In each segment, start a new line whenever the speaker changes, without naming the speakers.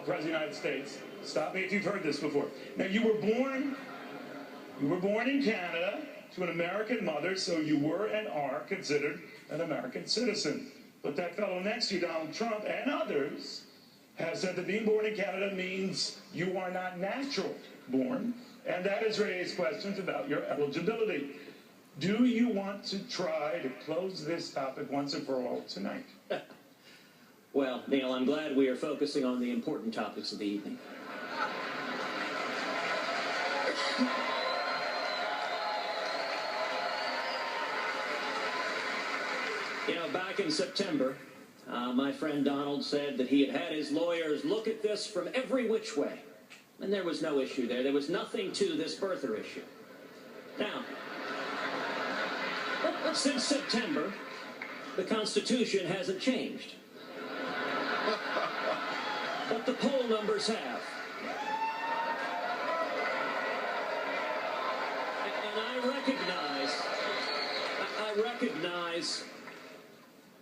President of the United States. Stop me if you've heard this before. Now, you were born in Canada to an American mother, so you were and are considered an American citizen. But that fellow next to you, Donald Trump, and others, have said that being born in Canada means you are not natural born, and that has raised questions about your eligibility. Do you want to try to close this topic once and for all tonight?
Well, Neil, I'm glad we are focusing on the important topics of the evening. You know, back in September, my friend Donald said that he had had his lawyers look at this from every which way. And there was no issue there. There was nothing to this birther issue. Now, since September, the Constitution hasn't changed. But the poll numbers have. And I recognize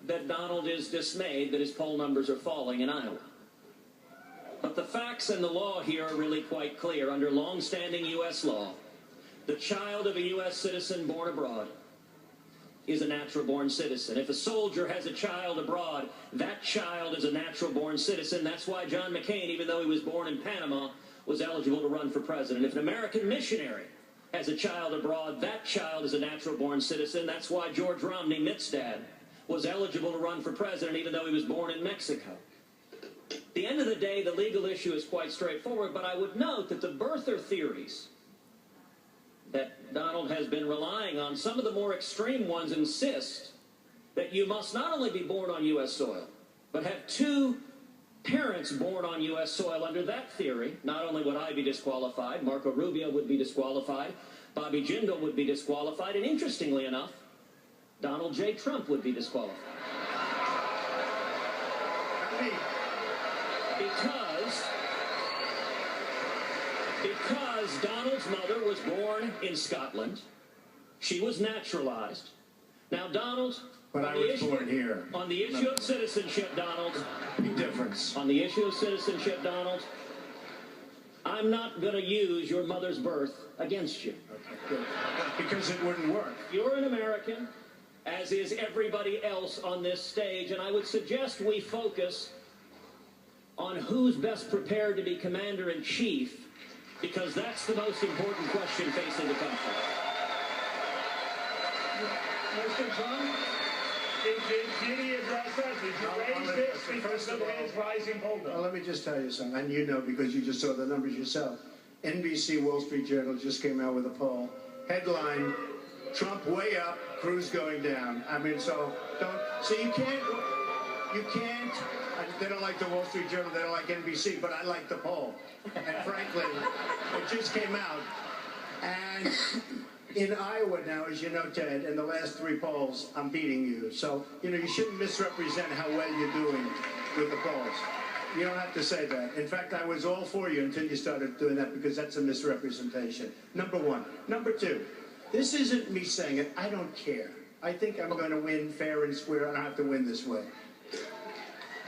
that Donald is dismayed that his poll numbers are falling in Iowa. But the facts and the law here are really quite clear. Under long-standing U.S. law, the child of a U.S. citizen born abroad is a natural-born citizen. If a soldier has a child abroad, that child is a natural-born citizen. That's why John McCain, even though he was born in Panama, was eligible to run for president. If an American missionary has a child abroad, that child is a natural-born citizen. That's why George Romney, Mitt's dad, was eligible to run for president, even though he was born in Mexico. At the end of the day, the legal issue is quite straightforward, but I would note that the birther theories that Donald has been relying on, some of the more extreme ones insist that you must not only be born on U.S. soil, but have two parents born on U.S. soil. Under that theory, not only would I be disqualified, Marco Rubio would be disqualified, Bobby Jindal would be disqualified, and interestingly enough, Donald J. Trump would be disqualified. Because Donald's mother was born in Scotland. She was naturalized. Now, Donald...
But I was born here.
On the issue of citizenship, Donald...
Big difference.
On the issue of citizenship, Donald, I'm not going to use your mother's birth against you.
Okay, good. Because it wouldn't work.
You're an American, as is everybody else on this stage, and I would suggest we focus on who's best prepared to be commander-in-chief, because that's the most important question facing the country.
Mr. Trump, did he address that? Did you raise this because of his rising poll?
Well, let me just tell you something, and you know because you just saw the numbers yourself. NBC Wall Street Journal just came out with a poll. Headline, Trump way up, Cruz going down. I mean, so you can't, they don't like the Wall Street Journal, they don't like NBC, but I like the poll. And frankly, it just came out. And in Iowa now, as you know, Ted, in the last 3 polls, I'm beating you. So, you know, you shouldn't misrepresent how well you're doing with the polls. You don't have to say that. In fact, I was all for you until you started doing that, because that's a misrepresentation. Number 1. Number 2, this isn't me saying it. I don't care. I think I'm going to win fair and square. I don't have to win this way.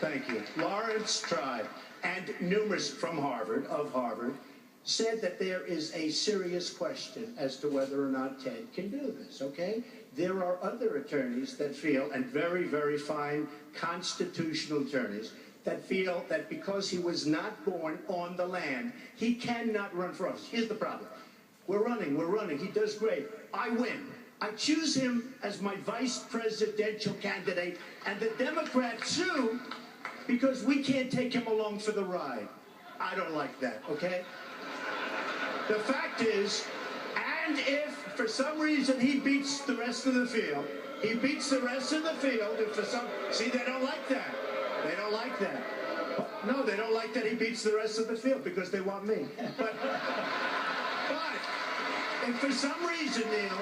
Thank you. Lawrence Tribe and numerous from Harvard, said that there is a serious question as to whether or not Ted can do this, okay? There are other attorneys that feel, and very, very fine constitutional attorneys, that feel that because he was not born on the land, he cannot run for office. Here's the problem. We're running. He does great. I win. I choose him as my vice presidential candidate, and the Democrats too, because we can't take him along for the ride. I don't like that, okay? The fact is, and if for some reason he beats the rest of the field, if for some, see, they don't like that. They don't like that. No, they don't like that he beats the rest of the field because they want me. But if for some reason, Neil,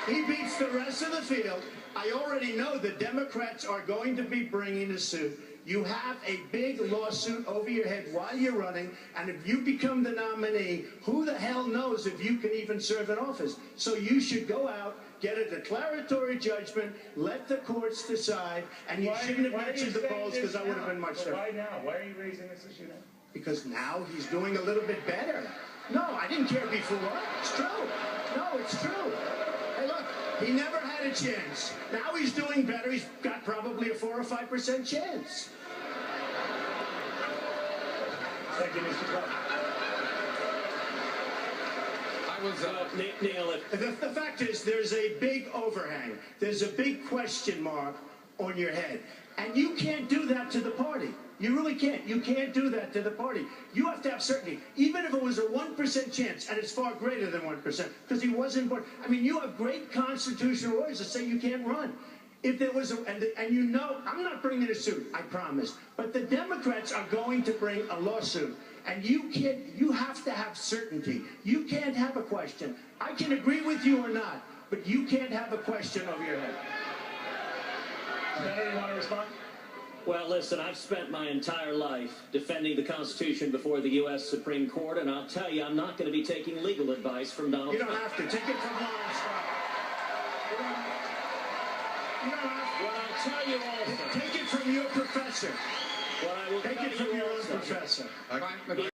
he beats the rest of the field, I already know the Democrats are going to be bringing a suit. You have a big lawsuit over your head while you're running, and if you become the nominee, who the hell knows if you can even serve in office? So you should go out, get a declaratory judgment, let the courts decide, and you shouldn't have mentioned the polls because I would have been much better.
Why now? Why are you raising this issue now?
because now he's doing a little bit better. No, I didn't care before. It's true. No, it's true. Hey, look, he never had a chance. Now he's doing better. He's got probably a 4 or 5% chance.
Thank you, Mr. Trump.
Neil,
The fact is, there's a big overhang. There's a big question mark on your head. And you can't do that to the party. You really can't. You can't do that to the party. You have to have certainty. Even if it was a 1% chance, and it's far greater than 1%, because he wasn't born. I mean, you have great constitutional lawyers that say you can't run. If there was and you know, I'm not bringing a suit, I promise. But the Democrats are going to bring a lawsuit. And you have to have certainty. You can't have a question. I can agree with you or not, but you can't have a question over your head.
Senator, you want to respond?
well, listen, I've spent my entire life defending the Constitution before the U.S. Supreme Court, and I'll tell you, I'm not going to be taking legal advice from Donald Trump.
You don't have to. Take it from Lawrence. You don't have to.
Well, I'll tell you also.
Take it from your professor.
What I will
Take
tell
it from
you
your own
also.
professor.